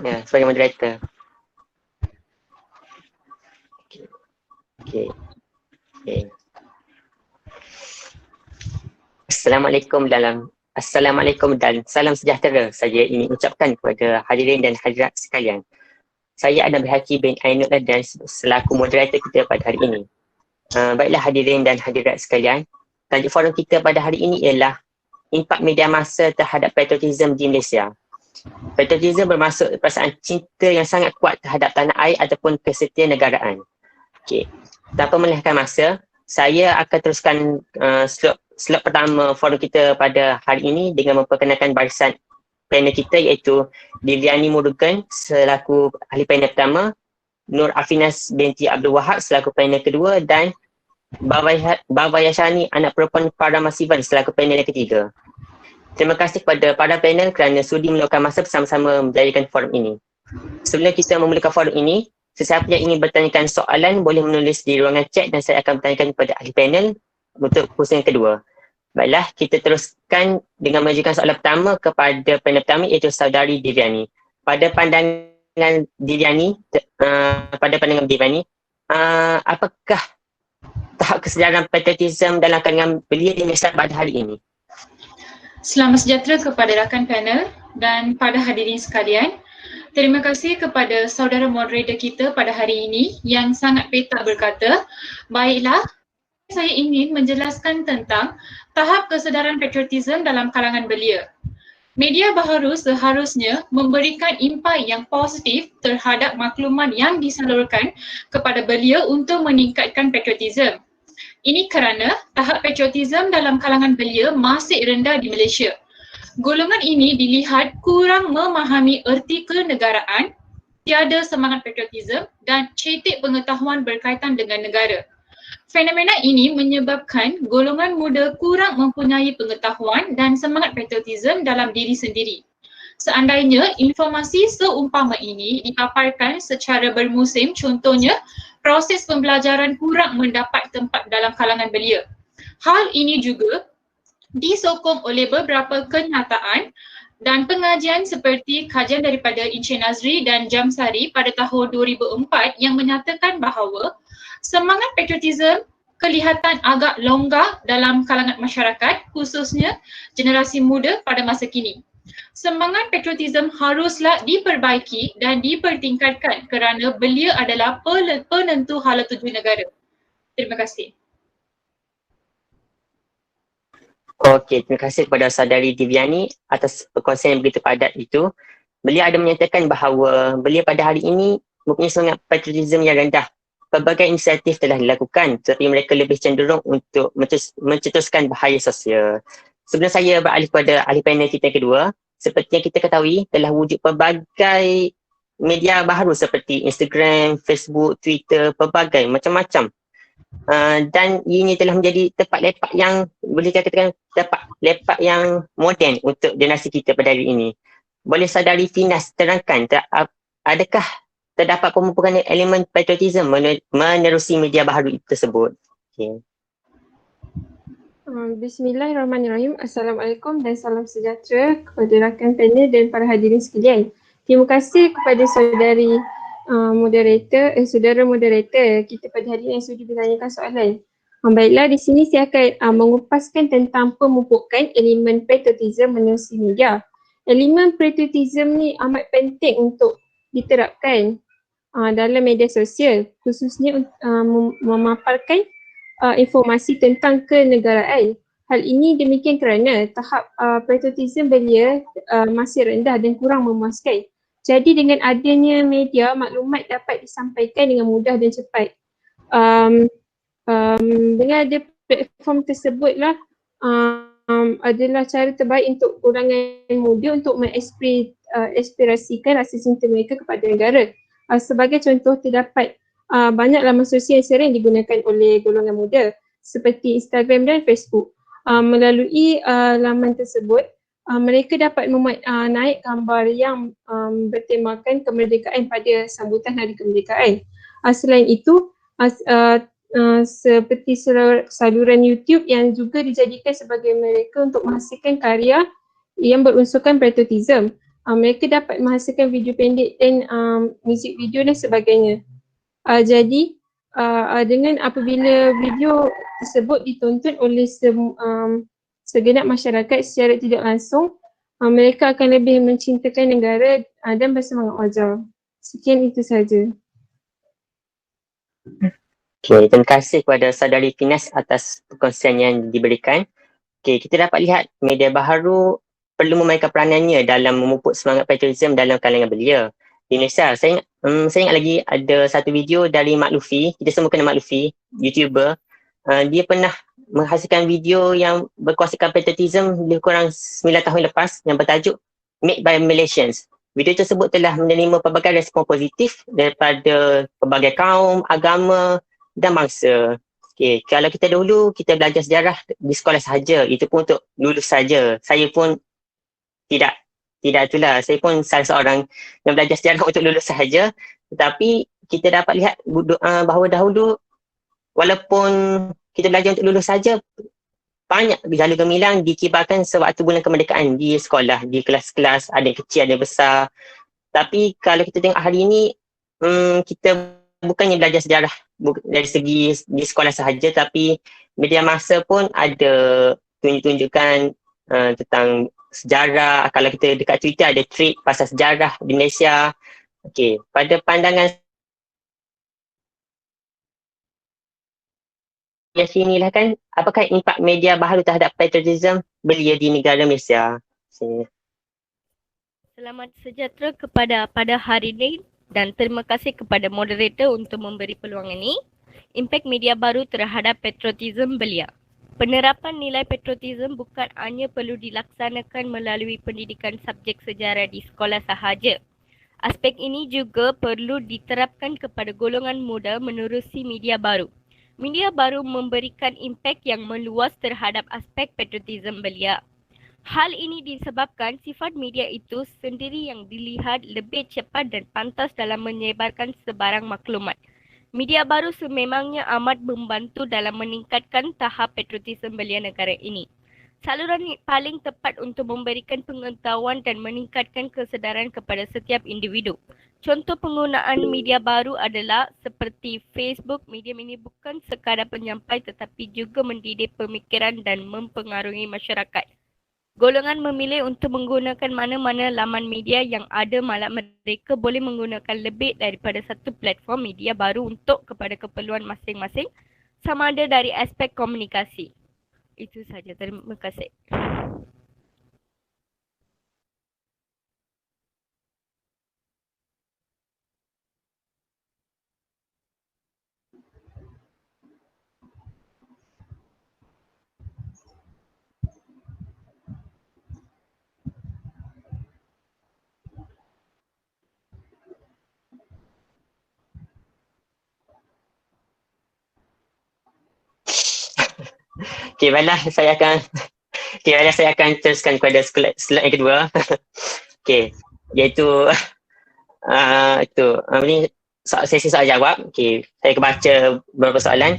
Ya, sebagai moderator. Okey. Okey. Assalamualaikum dan salam sejahtera saya ingin ucapkan kepada hadirin dan hadirat sekalian. Saya Adam Haki bin Ainul dan selaku moderator kita pada hari ini. Baiklah hadirin dan hadirat sekalian, tajuk forum kita pada hari ini ialah impak media massa terhadap patriotism di Malaysia. Patriotism bermaksud perasaan cinta yang sangat kuat terhadap tanah air ataupun kesetianegaraan. Okey. Tanpa melengahkan masa, saya akan teruskan slot pertama forum kita pada hari ini dengan memperkenalkan barisan panel kita iaitu Diviani Murugan selaku ahli panel pertama, Nur Afinas binti Abdul Wahab selaku panel kedua dan Baba Yashani anak perempuan Farah Masivan selaku panel yang ketiga. Terima kasih kepada para panel kerana sudi meluangkan masa bersama-sama menjadikan forum ini. Sebelum kita memulakan forum ini, sesiapa yang ingin bertanyakan soalan boleh menulis di ruangan chat dan saya akan bertanyakan kepada ahli panel untuk kursus yang kedua. Baiklah, kita teruskan dengan mengajukan soalan pertama kepada panel pertama iaitu saudari Diviani. Pada pandangan Diviani, apakah tahap kesedaran patriotism dalam kalangan belia di Malaysia pada hari ini? Selamat sejahtera kepada rakan panel dan pada hadirin sekalian. Terima kasih kepada saudara moderator kita pada hari ini yang sangat petak berkata, baiklah, saya ingin menjelaskan tentang tahap kesedaran patriotism dalam kalangan belia. Media baharu seharusnya memberikan impak yang positif terhadap maklumat yang disalurkan kepada belia untuk meningkatkan patriotism. Ini kerana tahap patriotism dalam kalangan belia masih rendah di Malaysia. Golongan ini dilihat kurang memahami erti kenegaraan, tiada semangat patriotism dan cetek pengetahuan berkaitan dengan negara. Fenomena ini menyebabkan golongan muda kurang mempunyai pengetahuan dan semangat patriotism dalam diri sendiri. Seandainya informasi seumpama ini dipaparkan secara bermusim, contohnya proses pembelajaran kurang mendapat tempat dalam kalangan belia. Hal ini juga disokong oleh beberapa kenyataan dan pengajian seperti kajian daripada Encik Nazri dan Jamsari pada tahun 2004 yang menyatakan bahawa semangat patriotism kelihatan agak longgar dalam kalangan masyarakat, khususnya generasi muda pada masa kini. Semangat patriotism haruslah diperbaiki dan dipertingkatkan kerana belia adalah penentu hala tuju negara. Terima kasih. Okey, terima kasih kepada saudari Diviani atas perkongsian yang begitu padat itu. Beliau ada menyatakan bahawa belia pada hari ini mempunyai semangat patriotism yang rendah. Pelbagai inisiatif telah dilakukan tetapi mereka lebih cenderung untuk mencetuskan bahaya sosial. Sebelum saya beralih kepada ahli panel kita kedua, seperti yang kita ketahui telah wujud pelbagai media baharu seperti Instagram, Facebook, Twitter, pelbagai macam-macam. Dan ini telah menjadi tempat lepak yang boleh katakan tempat lepak yang moden untuk generasi kita pada hari ini. Boleh saudari Finas terangkan adakah terdapat pemupukan elemen patriotism menerusi media baharu tersebut? Okay. Bismillahirrahmanirrahim. Assalamualaikum dan salam sejahtera kepada rakan panel dan para hadirin sekalian. Terima kasih kepada saudari saudara moderator kita pada hari ini yang sudi bertanyakan soalan. Baiklah, di sini saya akan mengupaskan tentang pemupukan elemen patriotism menerusi media. Elemen patriotism ni amat penting untuk diterapkan dalam media sosial, khususnya memaparkan informasi tentang kenegaraan. Hal ini demikian kerana tahap patriotism belia masih rendah dan kurang memuaskan. Jadi dengan adanya media, maklumat dapat disampaikan dengan mudah dan cepat. Dengan ada platform tersebutlah adalah cara terbaik untuk golongan muda untuk mengaspirasikan rasa cinta mereka kepada negara. Sebagai contoh, terdapat banyak laman sosial yang sering digunakan oleh golongan muda seperti Instagram dan Facebook. Melalui laman tersebut, mereka dapat memuat naik gambar yang bertemakan kemerdekaan pada sambutan Hari Kemerdekaan. Selain itu, seperti saluran YouTube yang juga dijadikan sebagai mereka untuk menghasilkan karya yang berunsurkan patriotism. mereka dapat menghasilkan video pendek dan muzik video dan sebagainya. Jadi dengan apabila video tersebut ditonton oleh segenap masyarakat secara tidak langsung, mereka akan lebih mencintakan negara dan bersemangat wajar. Sekian itu saja. Okay, terima kasih kepada Saudari Finas atas perkongsian yang diberikan. Okay, kita dapat lihat media baharu perlu memainkan peranannya dalam memupuk semangat patriotism dalam kalangan belia di Indonesia. Saya ingat lagi ada satu video dari Mak Luffy, kita semua kenal Mak Luffy, YouTuber. Dia pernah menghasilkan video yang berkuasakan patriotism lebih kurang 9 tahun lepas yang bertajuk Made by Malaysians. Video tersebut telah menerima pelbagai respon positif daripada pelbagai kaum, agama dan bangsa. Okay, kalau kita dulu kita belajar sejarah di sekolah sahaja, itu pun untuk lulus saja. Saya pun tidak itulah. Saya pun salah seorang yang belajar sejarah untuk lulus sahaja. Tetapi kita dapat lihat bahawa dahulu walaupun kita belajar untuk lulus saja, banyak gejala gemilang dikibarkan sewaktu bulan kemerdekaan di sekolah, di kelas-kelas, ada yang kecil, ada yang besar. Tapi kalau kita tengok hari ini, kita bukannya belajar sejarah dari segi di sekolah sahaja, tapi media masa pun ada tunjukkan tentang sejarah. Kalau kita dekat Twitter ada tweet pasal sejarah di Malaysia. Okey, pada pandangan yang sini lah kan, apakah impak media baharu terhadap patriotism belia di negara Malaysia? Sini. Selamat sejahtera pada hari ini dan terima kasih kepada moderator untuk memberi peluang ini. Impak media baru terhadap patriotism belia. Penerapan nilai patriotism bukan hanya perlu dilaksanakan melalui pendidikan subjek sejarah di sekolah sahaja. Aspek ini juga perlu diterapkan kepada golongan muda menerusi media baru. Media baru memberikan impak yang meluas terhadap aspek patriotism belia. Hal ini disebabkan sifat media itu sendiri yang dilihat lebih cepat dan pantas dalam menyebarkan sebarang maklumat. Media baru sememangnya amat membantu dalam meningkatkan tahap patriotism belia negara ini. Saluran paling tepat untuk memberikan pengetahuan dan meningkatkan kesedaran kepada setiap individu. Contoh penggunaan media baru adalah seperti Facebook. Media ini bukan sekadar penyampai tetapi juga mendidik pemikiran dan mempengaruhi masyarakat. Golongan memilih untuk menggunakan mana-mana laman media yang ada, malah mereka boleh menggunakan lebih daripada satu platform media baru untuk kepada keperluan masing-masing, sama ada dari aspek komunikasi. Itu saja. Terima kasih. Okay, baiklah, saya akan teruskan kepada slide yang kedua. Okay, iaitu ini sesi soal jawab. Okay, saya akan baca beberapa soalan.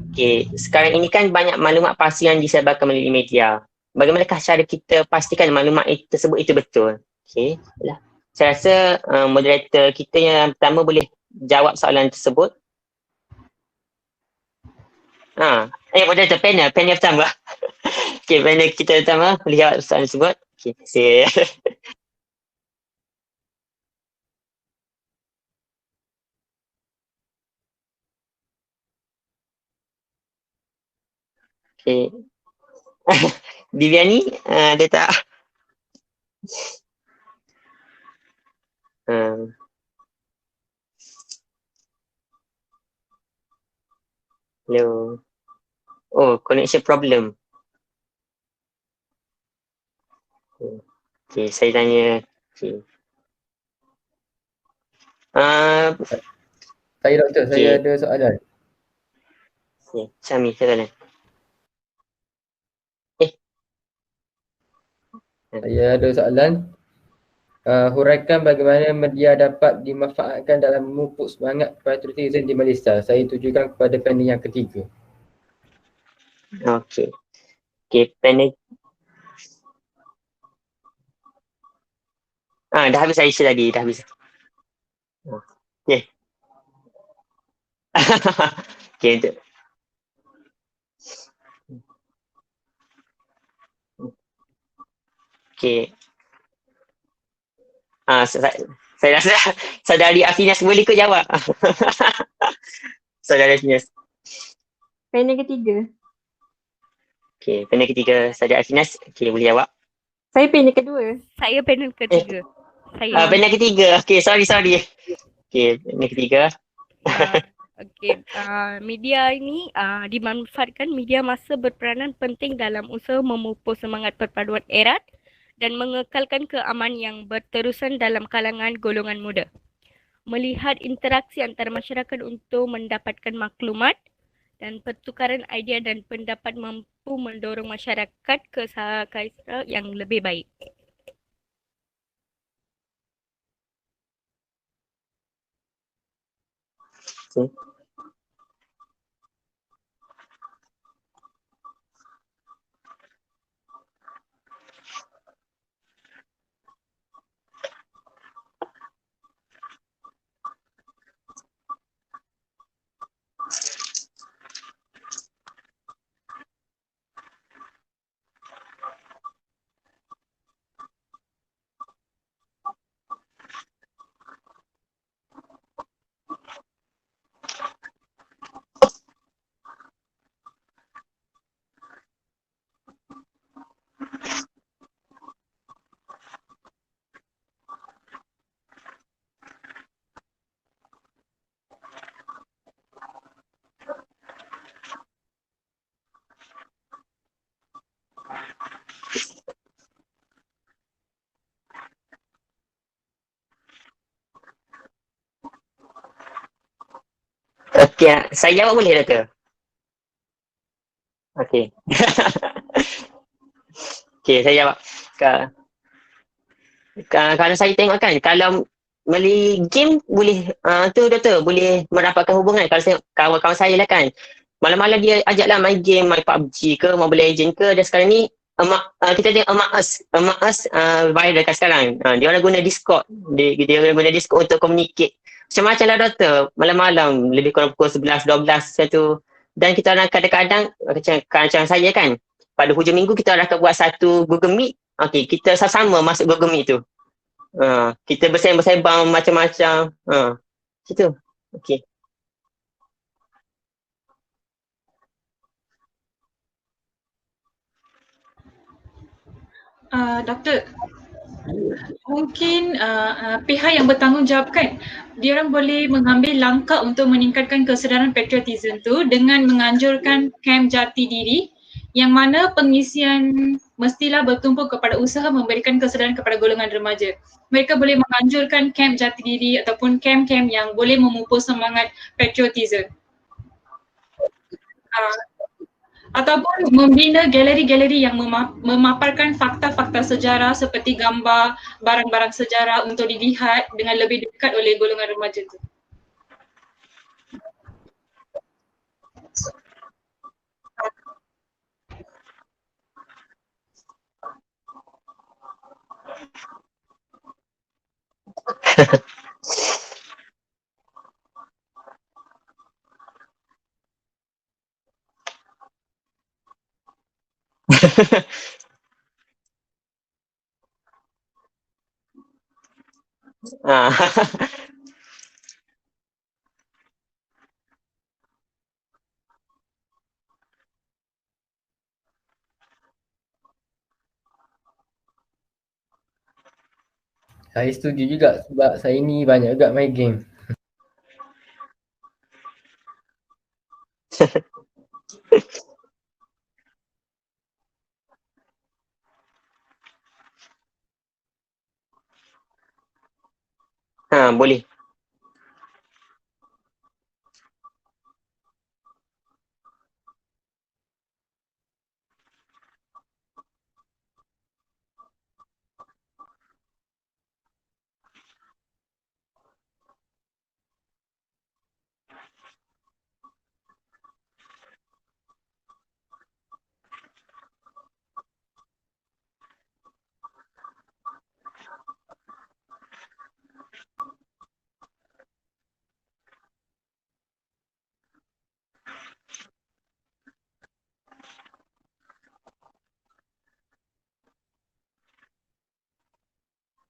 Okay, sekarang ini kan banyak maklumat palsu yang disebarkan melalui media. Bagaimanakah cara kita pastikan maklumat tersebut itu betul? Okay, saya rasa moderator kita yang pertama boleh jawab soalan tersebut. Moderator panel pertama. Okay, panel kita pertama boleh jawab soalan tersebut. Okay, terima kasih. Okay. Diviani, dia tak. Hello. Oh, connection problem. Okay, saya tanya. Okay. Saya doktor, saya ada soalan. Okay, Syami, silakan. Saya ada soalan. Huraikan bagaimana media dapat dimanfaatkan dalam memupuk semangat patriotism di Malaysia. Saya tujukan kepada panel yang ketiga. Okey. Okey, panel Dah habis saya share tadi, dah habis. Okay. Okay, untuk. Okay. Saya rasa saudari Afinas boleh ke jawab? Saudari Afinas. Panel ketiga. Okay, panel ketiga saudari Afinas. Okay, boleh jawab. Saya panel kedua. Saya panel ketiga. Saya. Panel ketiga. Okay, sorry. Okay, panel ketiga. Media ini dimanfaatkan. Media masa berperanan penting dalam usaha memupus semangat perpaduan erat dan mengekalkan keamanan yang berterusan dalam kalangan golongan muda. Melihat interaksi antara masyarakat untuk mendapatkan maklumat dan pertukaran idea dan pendapat mampu mendorong masyarakat ke sahara yang lebih baik. Okay. Okay, saya jawab boleh Doktor? Okay. Okay, saya jawab. Kalau saya tengok kan, kalau melalui game boleh, tu Doktor, boleh merapatkan hubungan. Kalau saya, kawan-kawan saya lah kan, malam-malam dia ajaklah main game, main PUBG ke, Mobile Legends ke, dan sekarang ni kita tengok Among Us viral dekat sekarang. Dia orang guna Discord. Dia orang guna Discord untuk communicate. Macam-macam lah Doktor, malam-malam lebih kurang pukul 11, 12 satu. Dan kita orang kadang-kadang macam saya kan, pada hujung minggu kita orang akan buat satu Google Meet. Okay, kita sama-sama masuk Google Meet tu. Kita bersembang macam-macam. Situ. Okay. Doktor, mungkin pihak yang bertanggungjawab kan, dia orang boleh mengambil langkah untuk meningkatkan kesedaran patriotism tu dengan menganjurkan kem jati diri yang mana pengisian mestilah bertumpu kepada usaha memberikan kesedaran kepada golongan remaja. Mereka boleh menganjurkan kem jati diri ataupun kem-kem yang boleh memupus semangat patriotism. Ataupun membina galeri-galeri yang memaparkan fakta-fakta sejarah seperti gambar barang-barang sejarah untuk dilihat dengan lebih dekat oleh golongan remaja itu. Saya setuju juga sebab saya ni banyak juga main game. Boleh.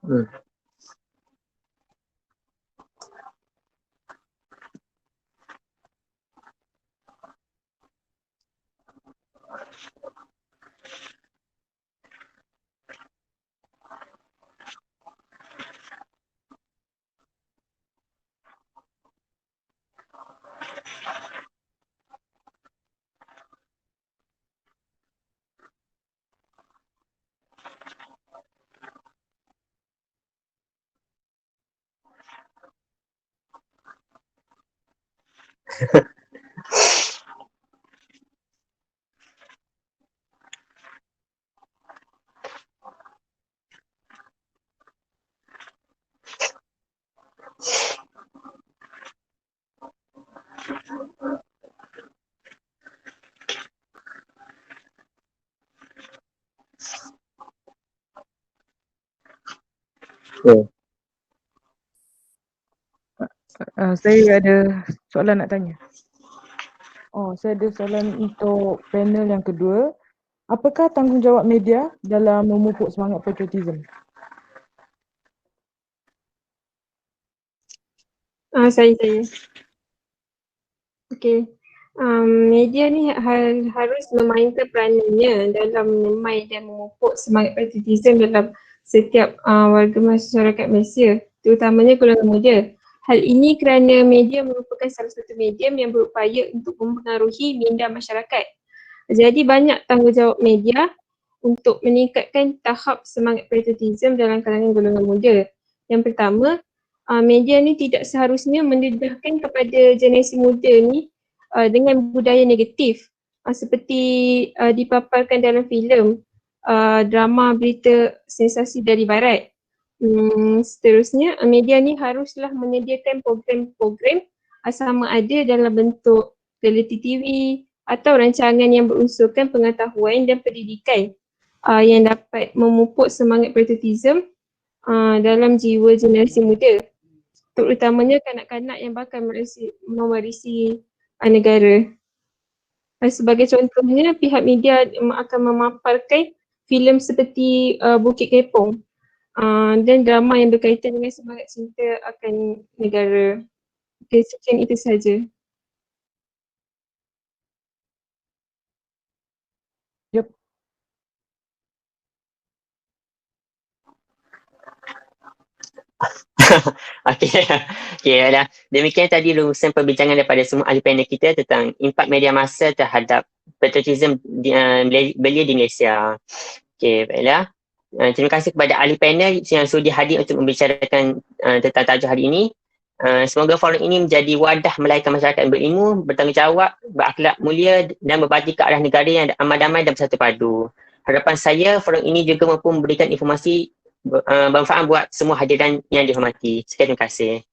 Hmm. Yeah. Saya ada soalan nak tanya. Saya ada soalan untuk panel yang kedua. Apakah tanggungjawab media dalam memupuk semangat patriotism? Saya. Okey. Media ni harus memainkan peranannya dalam menyemai dan memupuk semangat patriotism dalam setiap warga masyarakat Malaysia, terutamanya golongan muda. Hal ini kerana media merupakan salah satu medium yang berupaya untuk mempengaruhi minda masyarakat. Jadi banyak tanggungjawab media untuk meningkatkan tahap semangat patriotism dalam kalangan golongan muda. Yang pertama, media ni tidak seharusnya mendedahkan kepada generasi muda ni dengan budaya negatif seperti dipaparkan dalam filem, drama, berita sensasi dari barat. Seterusnya, media ni haruslah menyediakan program-program sama ada dalam bentuk reality TV atau rancangan yang berunsurkan pengetahuan dan pendidikan yang dapat memupuk semangat patriotism dalam jiwa generasi muda, terutamanya kanak-kanak yang bakal mewarisi negara. Sebagai contohnya, pihak media akan memaparkan filem seperti Bukit Kepong dan drama yang berkaitan dengan semangat cinta akan negara. Okay, sekian itu sahaja. Yep. Okey dah. Demikian tadi rumusan perbincangan daripada semua ahli panel kita tentang impak media massa terhadap patriotism belia di Malaysia. Okey, baiklah. Terima kasih kepada ahli panel yang sudi hadir untuk membicarakan tentang tajuk hari ini. Semoga forum ini menjadi wadah melahirkan masyarakat yang berilmu, bertanggungjawab, berakhlak mulia dan berbakti ke arah negara yang aman damai dan bersatu padu. Harapan saya forum ini juga mampu memberikan informasi bermanfaat buat semua hadirin yang dihormati. Sekian, terima kasih.